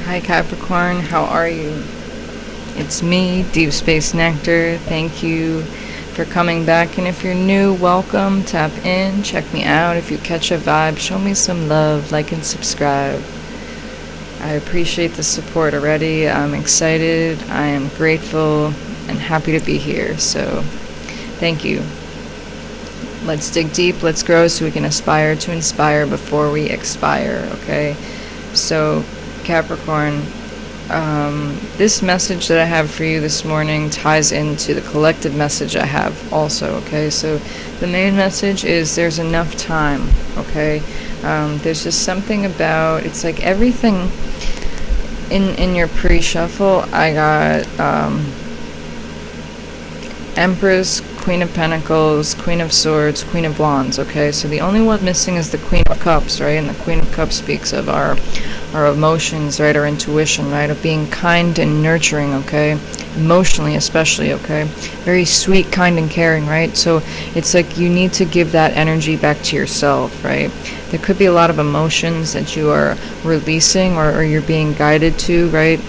Hi Capricorn, how are you? It's me, Deep Space Nectar. Thank you for coming back, and if you're new, welcome. Tap in, check me out. If you catch a vibe, show me some love, like and subscribe. I appreciate the support already. I'm excited, I am grateful, and happy to be here. So, thank you. Let's dig deep, let's grow so we can aspire to inspire before we expire, okay? So, Capricorn, this message that I have for you this morning ties into the collective message I have also, okay? So the main message is there's enough time, okay? There's just something about, it's like everything in your pre-shuffle. I got Empress, Queen of Pentacles, Queen of Swords, Queen of Wands, okay? So the only one missing is the Queen of Cups, right? And the Queen of Cups speaks of our emotions, right? Our intuition, right? Of being kind and nurturing, okay? Emotionally especially, okay? Very sweet, kind, and caring, right? So it's like you need to give that energy back to yourself, right? There could be a lot of emotions that you are releasing or you're being guided to, right?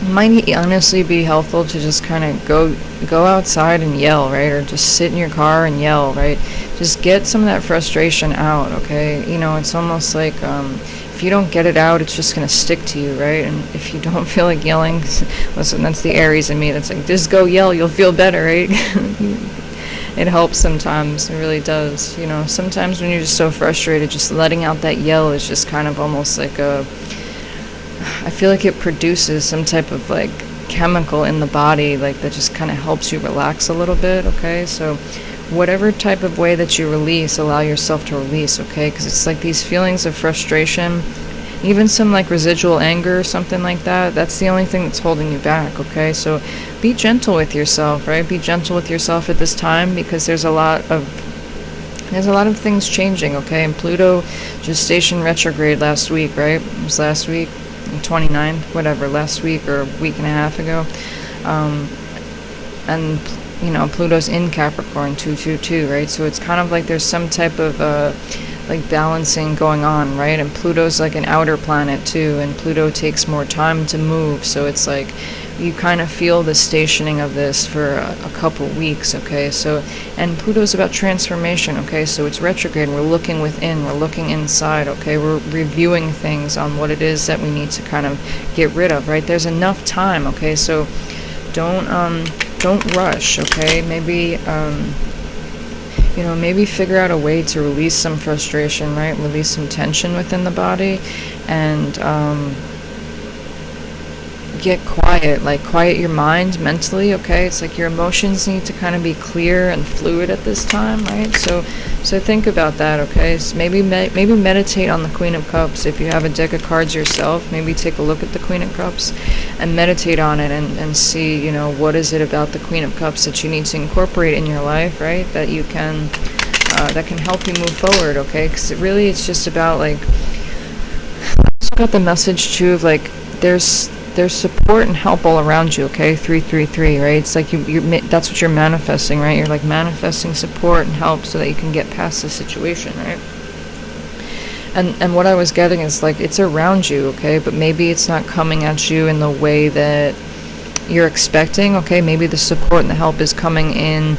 It might honestly be helpful to just kind of go outside and yell, right? Or just sit in your car and yell, right? Just get some of that frustration out, okay? It's almost like if you don't get it out, it's just going to stick to you, right? And if you don't feel like yelling, listen, that's the Aries in me that's like, just go yell, you'll feel better, right? It helps sometimes, it really does. Sometimes when you're just so frustrated, just letting out that yell is just kind of almost like I feel like it produces some type of like chemical in the body, like that just kind of helps you relax a little bit, okay? So whatever type of way that you release, allow yourself to release, okay? Because it's like these feelings of frustration, even some like residual anger or something like that, that's the only thing that's holding you back, okay? So be gentle with yourself, right? Be gentle with yourself at this time, because there's a lot of things changing, okay? And Pluto just stationed retrograde last week, right? It was last week, 29th, whatever, last week or a week and a half ago. And Pluto's in Capricorn 222, right? So it's kind of like there's some type of like balancing going on, right? And Pluto's like an outer planet too, and Pluto takes more time to move, so it's like you kind of feel the stationing of this for a couple weeks, okay? So, and Pluto's about transformation, okay? So it's retrograde, we're looking within, we're looking inside, okay? We're reviewing things on what it is that we need to kind of get rid of, right? There's enough time, okay? So don't rush, okay? Maybe maybe figure out a way to release some frustration, right? Release some tension within the body, and get quiet, like quiet your mind mentally, okay? It's like your emotions need to kind of be clear and fluid at this time, right? So think about that, okay? So maybe meditate on the Queen of Cups. If you have a deck of cards yourself, maybe take a look at the Queen of Cups and meditate on it and see, what is it about the Queen of Cups that you need to incorporate in your life, right? That you can, that can help you move forward, okay? Because it's just about like, I just got the message too of like, there's support and help all around you, okay? 333, right? It's like you're that's what you're manifesting, right? You're like manifesting support and help so that you can get past the situation, right? And what I was getting is like it's around you, okay? But maybe it's not coming at you in the way that you're expecting, okay? Maybe the support and the help is coming in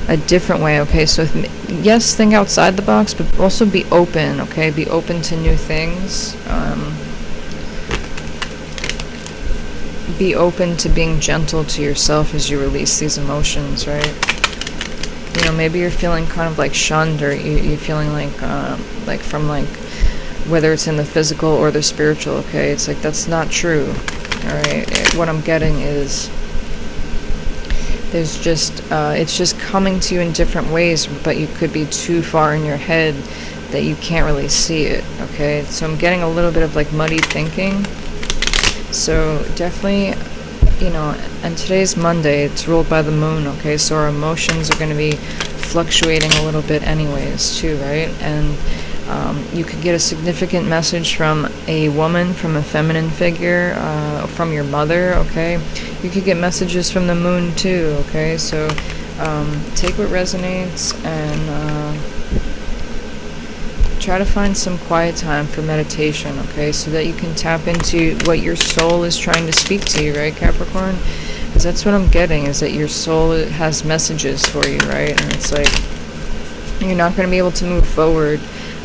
a different way, okay? So yes, think outside the box, but also be open, okay? Be open to new things. Be open to being gentle to yourself as you release these emotions, right? Maybe you're feeling kind of like shunned, or you're feeling like from like, whether it's in the physical or the spiritual, okay? It's like, that's not true, all right? What I'm getting is there's just, it's just coming to you in different ways, but you could be too far in your head that you can't really see it, okay? So I'm getting a little bit of like muddy thinking. So definitely, and today's Monday, it's ruled by the moon, okay? So our emotions are going to be fluctuating a little bit anyways too, right? And you could get a significant message from a woman, from a feminine figure, from your mother, okay? You could get messages from the moon too, okay? So take what resonates and try to find some quiet time for meditation, okay, so that you can tap into what your soul is trying to speak to you, right, Capricorn? Because that's what I'm getting, is that your soul has messages for you, right? And it's like you're not going to be able to move forward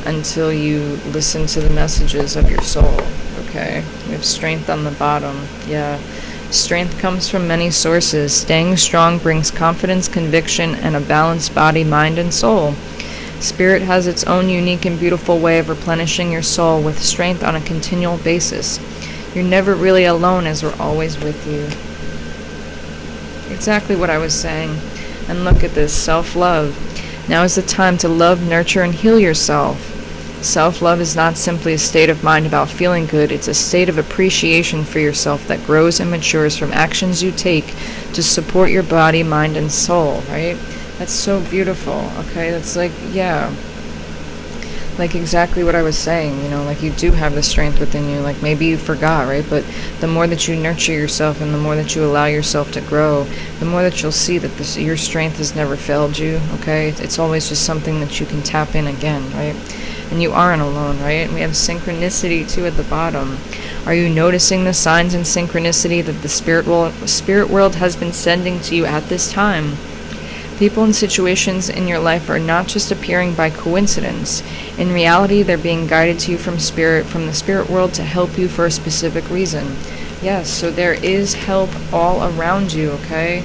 until you listen to the messages of your soul, okay? We have strength on the bottom. Yeah. Strength comes from many sources. Staying strong brings confidence, conviction, and a balanced body, mind, and soul. Spirit has its own unique and beautiful way of replenishing your soul with strength on a continual basis. You're never really alone, as we're always with you. Exactly what I was saying. And look at this, self-love. Now is the time to love, nurture, and heal yourself. Self-love is not simply a state of mind about feeling good. It's a state of appreciation for yourself that grows and matures from actions you take to support your body, mind, and soul, right? That's so beautiful, okay? That's like, yeah, like exactly what I was saying, you know, like you do have the strength within you, like maybe you forgot, right? But the more that you nurture yourself and the more that you allow yourself to grow, the more that you'll see that your strength has never failed you, okay? It's always just something that you can tap in again, right? And you aren't alone, right? And we have synchronicity too at the bottom. Are you noticing the signs and synchronicity that the spirit world has been sending to you at this time? People and situations in your life are not just appearing by coincidence. In reality, they're being guided to you from the spirit world to help you for a specific reason. Yes, so there is help all around you, okay?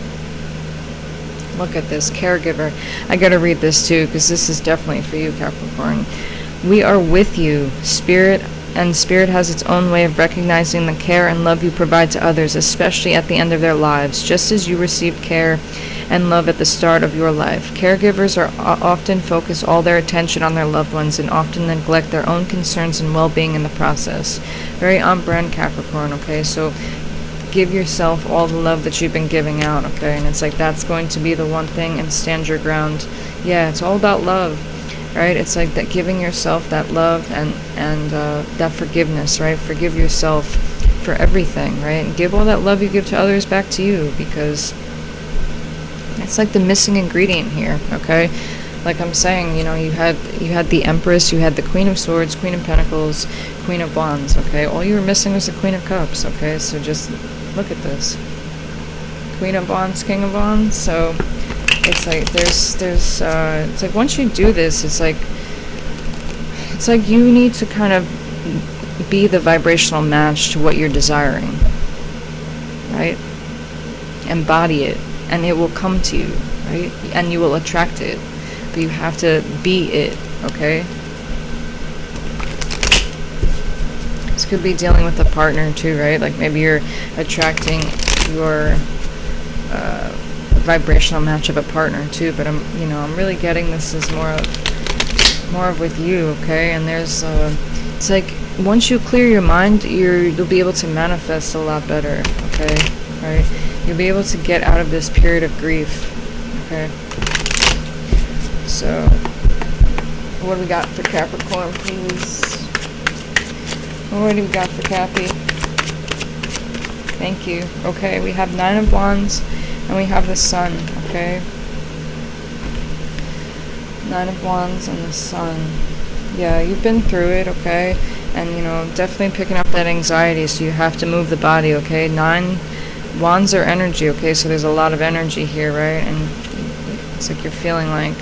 Look at this, caregiver. I gotta read this too, because this is definitely for you, Capricorn. We are with you, Spirit, and Spirit has its own way of recognizing the care and love you provide to others, especially at the end of their lives, just as you received care and love at the start of your life. Caregivers are often focus all their attention on their loved ones and often neglect their own concerns and well-being in the process. Very on brand, Capricorn, okay? So give yourself all the love that you've been giving out, okay? And it's like that's going to be the one thing, and stand your ground. Yeah, it's all about love, right? It's like that, giving yourself that love and that forgiveness, right? Forgive yourself for everything, right? And give all that love you give to others back to you, because it's like the missing ingredient here, okay? Like I'm saying, you know, you had the Empress, you had the Queen of Swords, Queen of Pentacles, Queen of Wands, okay? All you were missing was the Queen of Cups, okay? So just look at this. Queen of Wands, King of Wands. So it's like it's like once you do this, it's like you need to kind of be the vibrational match to what you're desiring, right? Embody it, and it will come to you, right? And you will attract it, but you have to be it, okay? This could be dealing with a partner too, right? Like maybe you're attracting your vibrational match of a partner too, but I'm really getting this is more of with you, okay? And there's it's like once you clear your mind, you'll be able to manifest a lot better, okay? Right? You'll be able to get out of this period of grief, okay? So what do we got for Capricorn, please? What do we got for Cappy? Thank you. Okay, we have Nine of Wands and we have the Sun, okay? Nine of Wands and the Sun. Yeah, you've been through it, okay? And, definitely picking up that anxiety, so you have to move the body, okay? Nine Wands are energy, okay? So there's a lot of energy here, right? And it's like you're feeling like,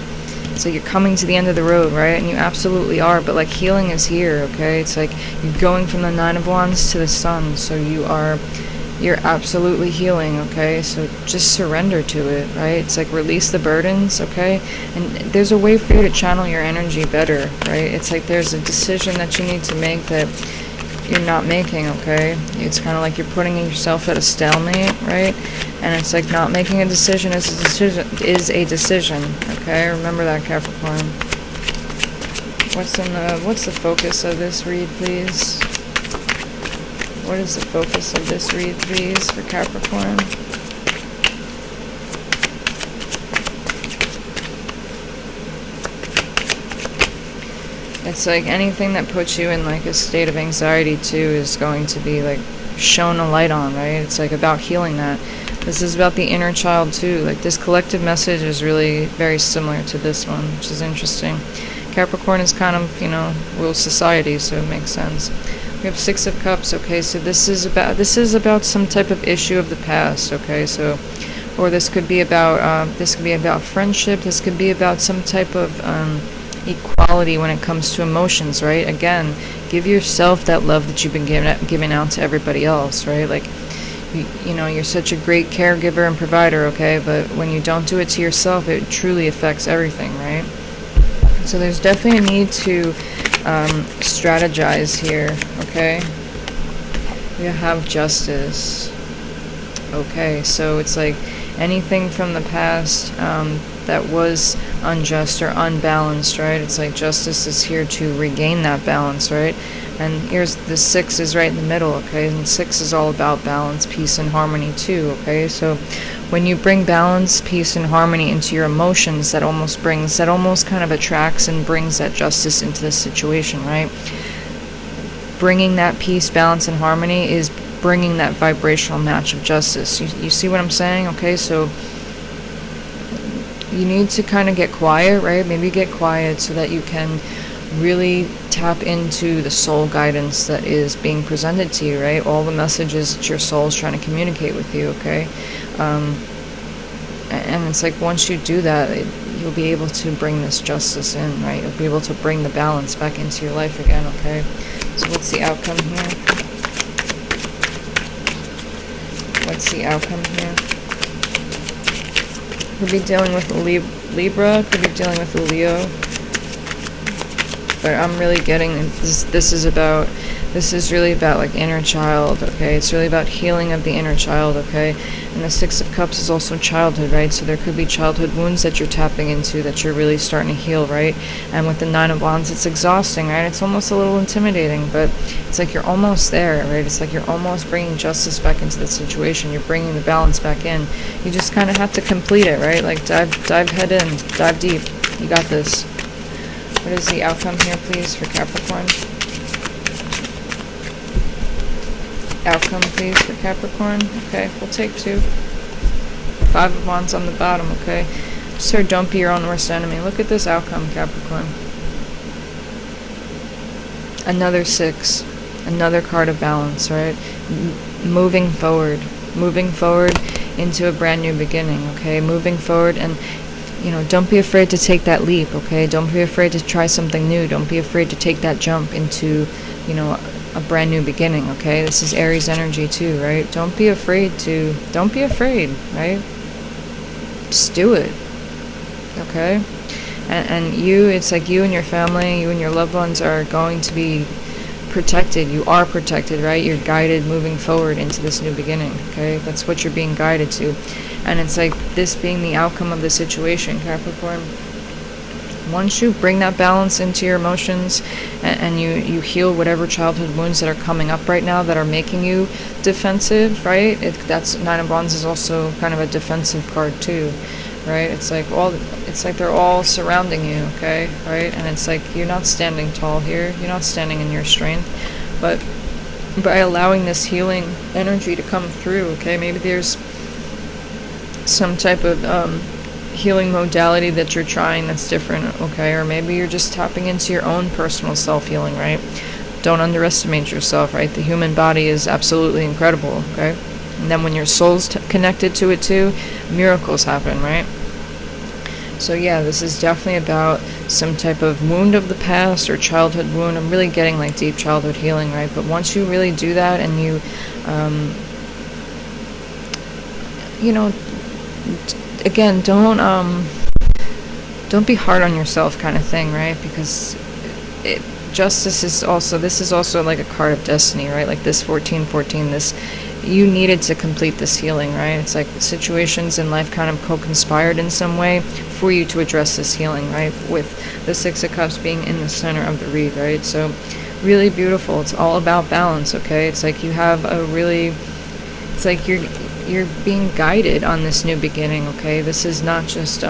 it's like you're coming to the end of the road, right? And you absolutely are, but like healing is here, okay? It's like you're going from the Nine of Wands to the Sun, so you're absolutely healing, okay? So just surrender to it, right? It's like release the burdens, okay? And there's a way for you to channel your energy better, right? It's like there's a decision that you need to make that you're not making, okay? It's kind of like you're putting yourself at a stalemate, right? And it's like not making a decision is a decision, okay? Remember that, Capricorn. What's the focus of this read, please? What is the focus of this read, please, for Capricorn? It's like anything that puts you in like a state of anxiety too is going to be like shown a light on, right? It's like about healing that. This is about the inner child too. Like this collective message is really very similar to this one, which is interesting. Capricorn is kind of, rules society, so it makes sense. We have Six of Cups, okay, so this is about some type of issue of the past, okay, so, or this could be about friendship, this could be about some type of equality when it comes to emotions, right? Again, give yourself that love that you've been giving out to everybody else, right? Like, you're such a great caregiver and provider, okay, but when you don't do it to yourself, it truly affects everything, right? So there's definitely a need to strategize here, okay? We have Justice. Okay, so it's like anything from the past that was unjust or unbalanced, right? It's like Justice is here to regain that balance, right? And here's the Six is right in the middle, okay? And Six is all about balance, peace, and harmony too, okay? So when you bring balance, peace, and harmony into your emotions, that almost kind of attracts and brings that justice into the situation, right? Bringing that peace, balance, and harmony is bringing that vibrational match of justice. You see what I'm saying? Okay, so you need to kind of get quiet, right? Maybe get quiet so that you can really tap into the soul guidance that is being presented to you, right? All the messages that your soul is trying to communicate with you, okay? And it's like once you do that, you'll be able to bring this justice in, right? You'll be able to bring the balance back into your life again, okay? So what's the outcome here? What's the outcome here? Could be dealing with Libra, could be dealing with Leo. But I'm really getting this is really about like inner child, okay? It's really about healing of the inner child, okay? And the Six of Cups is also childhood, right? So there could be childhood wounds that you're tapping into that you're really starting to heal, right? And with the Nine of Wands, it's exhausting, right? It's almost a little intimidating, but it's like you're almost there, right? It's like you're almost bringing justice back into the situation. You're bringing the balance back in. You just kind of have to complete it, right? Like dive head in, dive deep. You got this. What is the outcome here, please, for Capricorn? Outcome, please, for Capricorn. Okay, we'll take 2. Five of Wands on the bottom, okay? Sir, don't be your own worst enemy. Look at this outcome, Capricorn. Another 6. Another card of balance, right? Moving forward into a brand new beginning, okay? Moving forward, and don't be afraid to take that leap, okay? Don't be afraid to try something new. Don't be afraid to take that jump into, a brand new beginning, okay? This is Aries energy too, right? Don't be afraid, right? Just do it, okay? And it's like you and your family, you and your loved ones are going to be protected. You are protected, right? You're guided moving forward into this new beginning, okay? That's what you're being guided to. And it's like this being the outcome of the situation, Capricorn. Once you bring that balance into your emotions and you heal whatever childhood wounds that are coming up right now that are making you defensive, right? That's Nine of Wands is also kind of a defensive card too, right? It's like they're all surrounding you, okay, right? And it's like you're not standing tall here. You're not standing in your strength, but by allowing this healing energy to come through, okay, maybe there's some type of healing modality that you're trying that's different, okay? Or maybe you're just tapping into your own personal self-healing, right? Don't underestimate yourself, right? The human body is absolutely incredible, okay? And then when your soul's connected to it too, miracles happen, right? So yeah, this is definitely about some type of wound of the past or childhood wound. I'm really getting like deep childhood healing, right? But once you really do that and you, again, don't be hard on yourself kind of thing, right? Because this is also like a card of destiny, right? Like this 1414, you needed to complete this healing, right? It's like situations in life kind of co-conspired in some way for you to address this healing, right? With the Six of Cups being in the center of the read, right? So really beautiful. It's all about balance, okay? It's like you have it's like you're being guided on this new beginning, okay? This is not just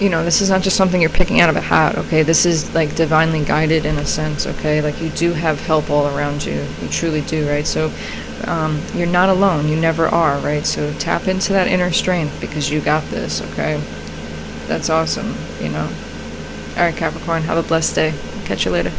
this is not just something you're picking out of a hat, okay? This is like divinely guided in a sense, okay? Like you do have help all around you. You truly do, right? So you're not alone. You never are, right? So tap into that inner strength because you got this, okay? That's awesome, All right, Capricorn, have a blessed day. Catch you later.